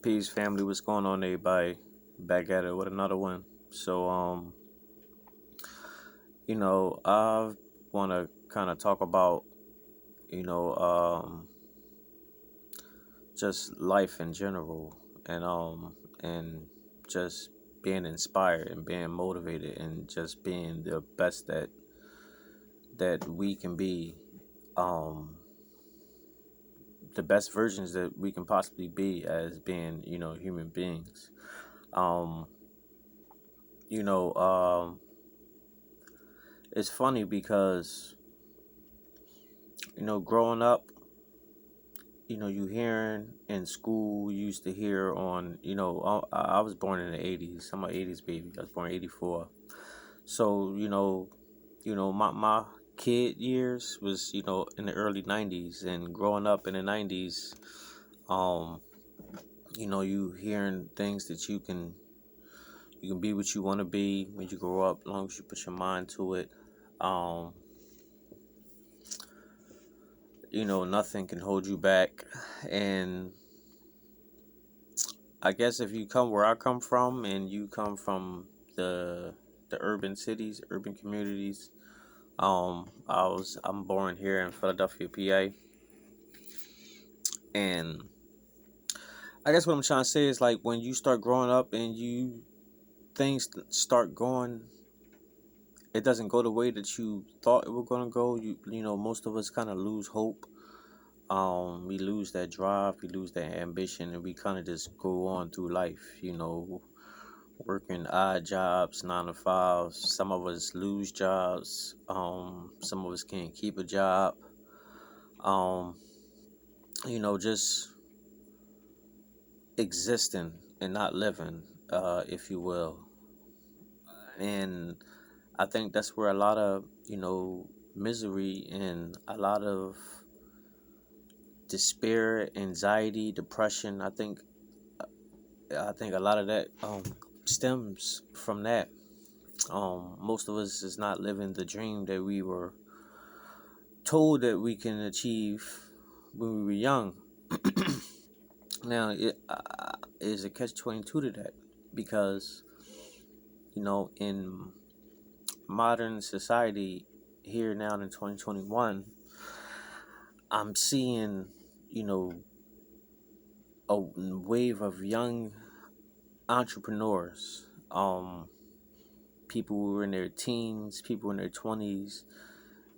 Peace family, what's going on everybody? Back at it with another one. So I wanna kinda talk about, you know, just life in general and just being inspired and being motivated and just being the best that we can be, um the best versions that we can possibly be as being, human beings. Um, you know, um it's funny because growing up, you hearing in school, you used to hear on, I was born in the 80s. I'm an 80s baby. I was born in 84. So, my kid years was, in the early 90s, and growing up in the 90s, um, you hearing things that you can be what you want to be when you grow up, as long as you put your mind to it. Um, Nothing can hold you back. And I guess if you come where I come from and you come from the the urban cities, urban communities, I'm born here in Philadelphia, PA, and I guess what I'm trying to say is like when you start growing up and things start going, it doesn't go the way that you thought it was gonna go. Most of us kind of lose hope. We lose that drive, we lose that ambition, and we kind of just go on through life. Working odd jobs, 9 to 5. Some of us lose jobs. Some of us can't keep a job. Um, just existing and not living, if you will. And I think that's where a lot of misery and a lot of despair, anxiety, depression. I think a lot of that stems from that. Most of us is not living the dream that we were told that we can achieve when we were young. Now, it is a catch-22 to that because in modern society here now in 2021, I'm seeing you know a wave of young entrepreneurs, people who are in their teens, people in their 20s.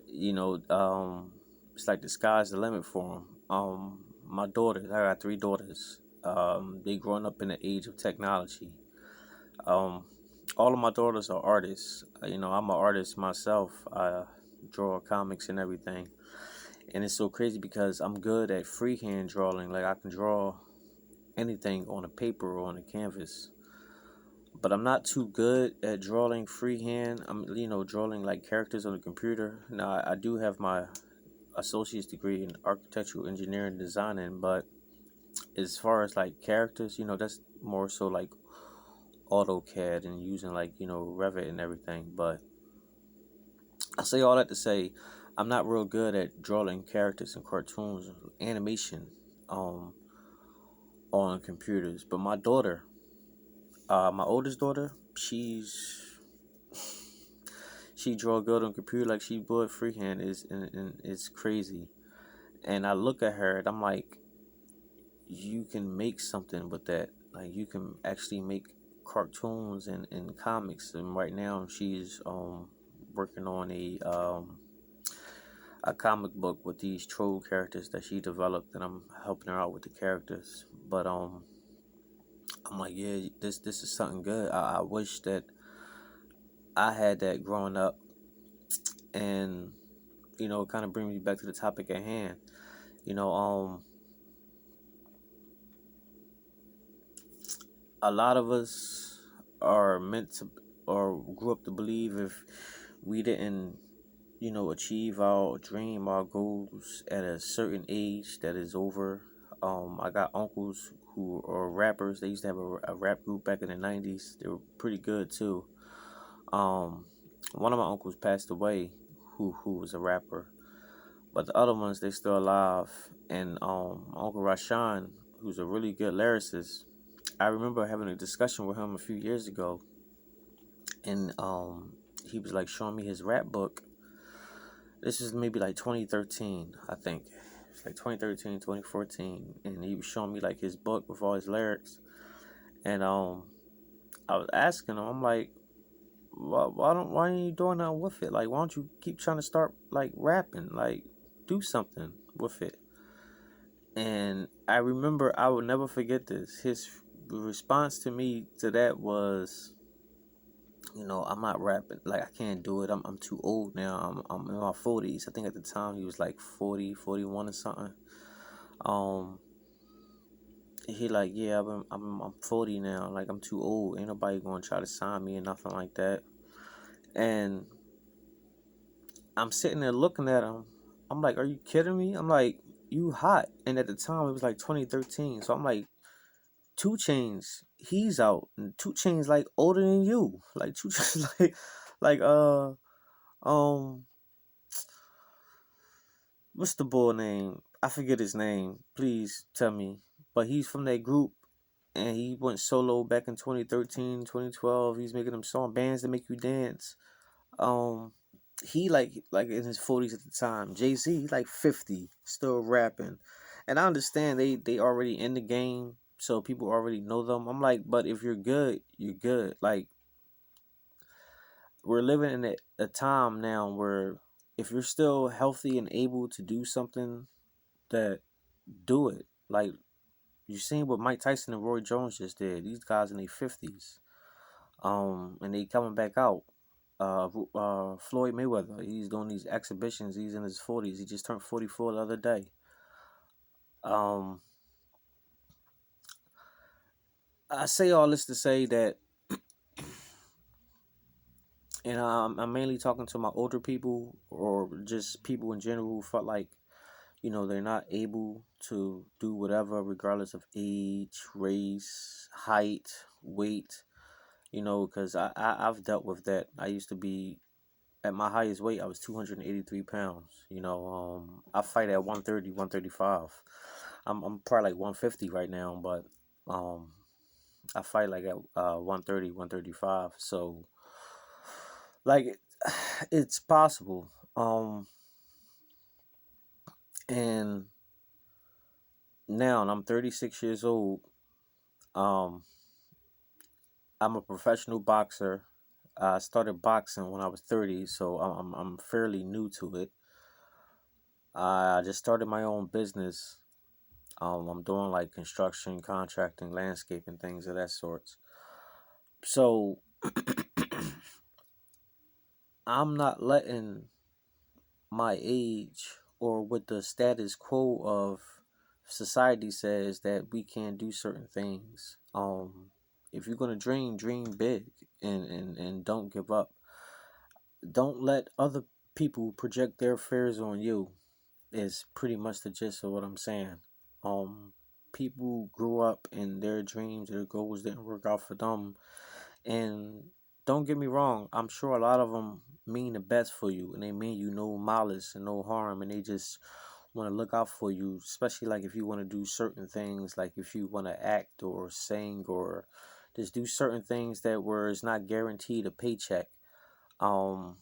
It's like the sky's the limit for them. My daughters, I got 3 daughters. They growing up in the age of technology. Um, all of my daughters are artists. I'm an artist myself. I draw comics and everything, and it's so crazy because I'm good at freehand drawing. Like I can draw anything on a paper or on a canvas, but I'm not too good at drawing freehand. I'm drawing like characters on the computer. Now I do have my associate's degree in architectural engineering designing, but as far as like characters, that's more so like AutoCAD and using like Revit and everything. But I say all that to say I'm not real good at drawing characters and cartoons, animation, um, on computers. But my daughter, my oldest daughter, she draw good on computer like she would freehand is and it's crazy. And I look at her and I'm like, you can make something with that. Like you can actually make cartoons and comics. And right now she's working on a comic book with these troll characters that she developed, and I'm helping her out with the characters. But I'm like, yeah, this is something good. I wish that I had that growing up, and kind of bring me back to the topic at hand. You know, a lot of us are meant to or grew up to believe if we didn't achieve our dream, our goals at a certain age that is over. I got uncles who are rappers. They used to have a rap group back in the 90s. They were pretty good too. Um, One of my uncles passed away who was a rapper, but the other ones they still alive. And my uncle Rashawn, who's a really good lyricist, I remember having a discussion with him a few years ago, and he was like showing me his rap book. This is maybe like 2013, I think. It's like 2013, 2014, and he was showing me like his book with all his lyrics. And I was asking him, I'm like, why are you doing that with it? Like, why don't you keep trying to start like rapping? Like, do something with it. And I remember, I will never forget this. His response to me to that was, I'm not rapping. Like, I can't do it. I'm too old now. I'm in my 40s. I think at the time he was like 40, 41 or something. Um, he like, yeah, I'm 40 now. Like, I'm too old. Ain't nobody gonna try to sign me or nothing like that. And I'm sitting there looking at him. I'm like, are you kidding me? I'm like, you hot. And at the time it was like 2013. So I'm like, Two Chains, he's out. And Two Chains like older than you. Like Two Chains like um what's the boy name? I forget his name. Please tell me. But he's from that group, and he went solo back in 2013, 2012. He's making them song bands that make you dance. Um, he like in his 40s at the time. Jay-Z, he's like 50, still rapping. And I understand they already in the game, so people already know them. I'm like, but if you're good, you're good. Like, we're living in a time now where if you're still healthy and able to do something, that do it. Like, you seen what Mike Tyson and Roy Jones just did. These guys in their 50s. And they coming back out. Floyd Mayweather, he's doing these exhibitions. He's in his 40s. He just turned 44 the other day. Um, I say all this to say that, I'm mainly talking to my older people or just people in general who felt like, they're not able to do whatever, regardless of age, race, height, weight. Because I've dealt with that. I used to be at my highest weight. I was 283 pounds. I fight at 130, 135. I'm probably like 150 right now, but um, I fight like at 130, 135. So, like, it's possible. And now, and I'm 36 years old. Um, I'm a professional boxer. I started boxing when I was 30, so I'm fairly new to it. I just started my own business. I'm doing like construction, contracting, landscaping, things of that sort. So I'm not letting my age or what the status quo of society says that we can't do certain things. If you're gonna dream big, and don't give up. Don't let other people project their fears on you. Is pretty much the gist of what I'm saying. Um, People grew up and their dreams, their goals didn't work out for them, and don't get me wrong, I'm sure a lot of them mean the best for you, and they mean you no malice and no harm, and they just want to look out for you, especially like if you want to do certain things, like if you want to act or sing or just do certain things that where it's not guaranteed a paycheck. um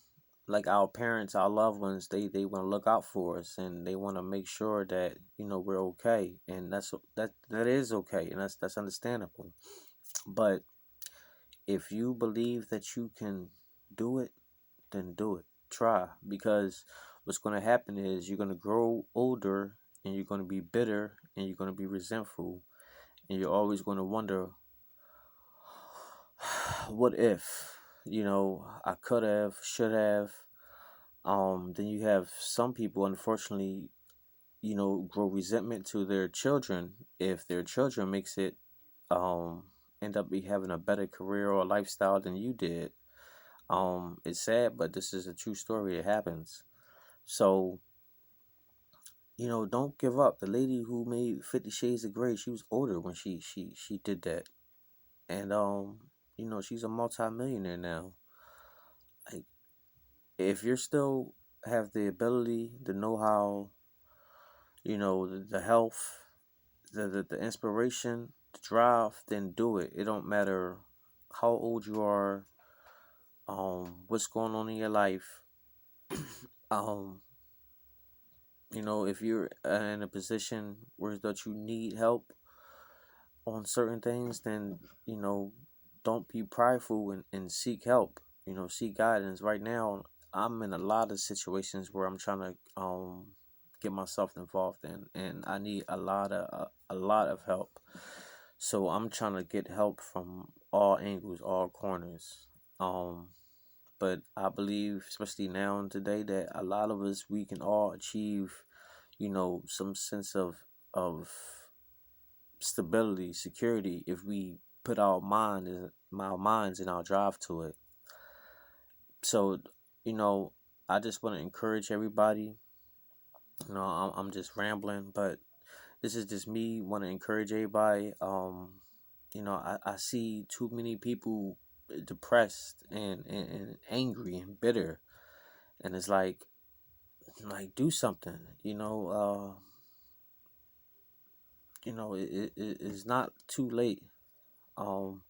like our parents, our loved ones, they want to look out for us, and they want to make sure that we're okay, and that is okay, and that's understandable. But if you believe that you can do it, then do it. Try, because what's going to happen is you're going to grow older, and you're going to be bitter, and you're going to be resentful, and you're always going to wonder, what if, I could have, should have. Then you have some people, unfortunately, grow resentment to their children if their children makes it, um, end up be having a better career or lifestyle than you did. It's sad, but this is a true story. It happens. So, don't give up. The lady who made 50 Shades of Grey, she was older when she did that. And, she's a multimillionaire now. Like, if you're still have the ability, the know-how, the health, the inspiration, the drive, then do it. It don't matter how old you are, what's going on in your life. Um, if you're in a position where that you need help on certain things, then don't be prideful and seek help. Seek guidance. Right now, I'm in a lot of situations where I'm trying to get myself involved in, and I need a lot of help. So I'm trying to get help from all angles, all corners. Um, but I believe, especially now and today, that a lot of us, we can all achieve, some sense of stability, security, if we put our minds and our drive to it. So, you know, I just want to encourage everybody. I'm just rambling, but this is just me want to encourage everybody. I see too many people depressed and angry and bitter, and it's like do something. It's not too late. Um,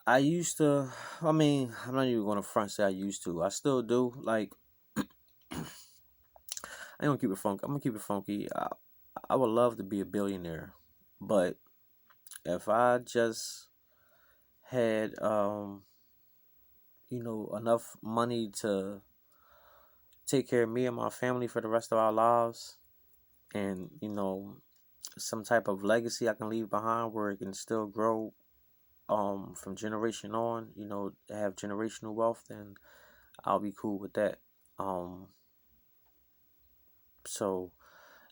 I used to. I mean, I'm not even going to front say I used to. I still do. Like, I ain't gonna keep it funky. I'm gonna keep it funky. I would love to be a billionaire, but if I just had enough money to take care of me and my family for the rest of our lives, and some type of legacy I can leave behind where it can still grow from generation on, have generational wealth, then I'll be cool with that. Um so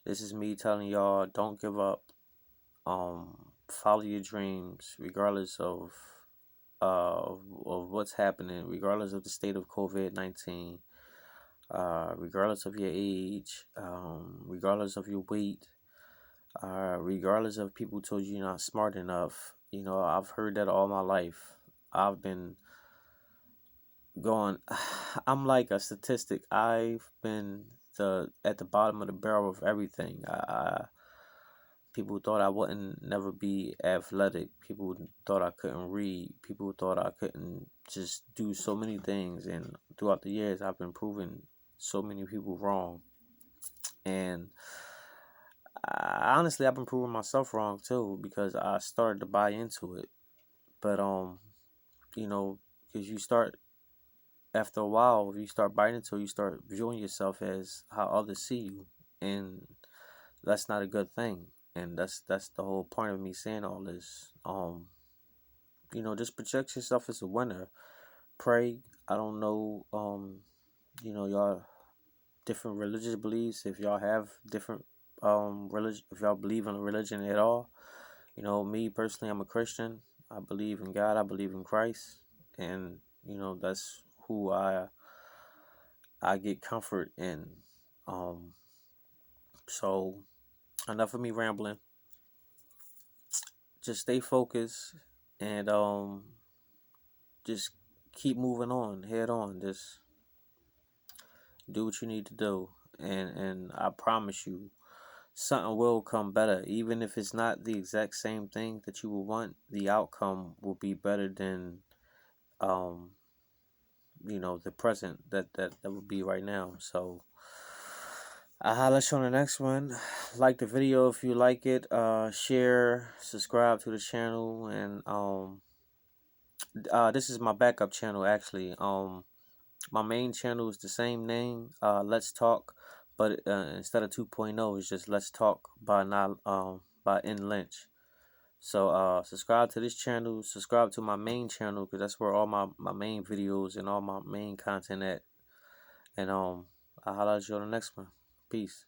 this is me telling y'all, don't give up. Follow your dreams regardless of what's happening, regardless of the state of COVID-19, regardless of your age, regardless of your weight, regardless of people told you you're not smart enough. I've heard that all my life. I've been going. I'm like a statistic. I've been at the bottom of the barrel of everything. People thought I wouldn't never be athletic. People thought I couldn't read. People thought I couldn't just do so many things. And throughout the years, I've been proving so many people wrong. And honestly, I've been proving myself wrong too, because I started to buy into it. But because you start after a while, if you start buying into it, you start viewing yourself as how others see you, and that's not a good thing. And that's the whole point of me saying all this. Just project yourself as a winner. Pray. I don't know. Y'all different religious beliefs. If y'all have different religion, if y'all believe in a religion at all. Me personally, I'm a Christian. I believe in God. I believe in Christ, and that's who I get comfort in. Um, so enough of me rambling. Just stay focused and just keep moving on, head on. Just do what you need to do, and I promise you, something will come better. Even if it's not the exact same thing that you will want, the outcome will be better than um the present that would be right now. So I'll holler at you on the next one. Like the video if you like it. Share, subscribe to the channel, and this is my backup channel actually. My main channel is the same name, Let's Talk, but instead of 2.0, it's just Let's Talk by N Lynch. So subscribe to this channel, subscribe to my main channel, because that's where all my main videos and all my main content at. And I'll holler at you on the next one. Peace.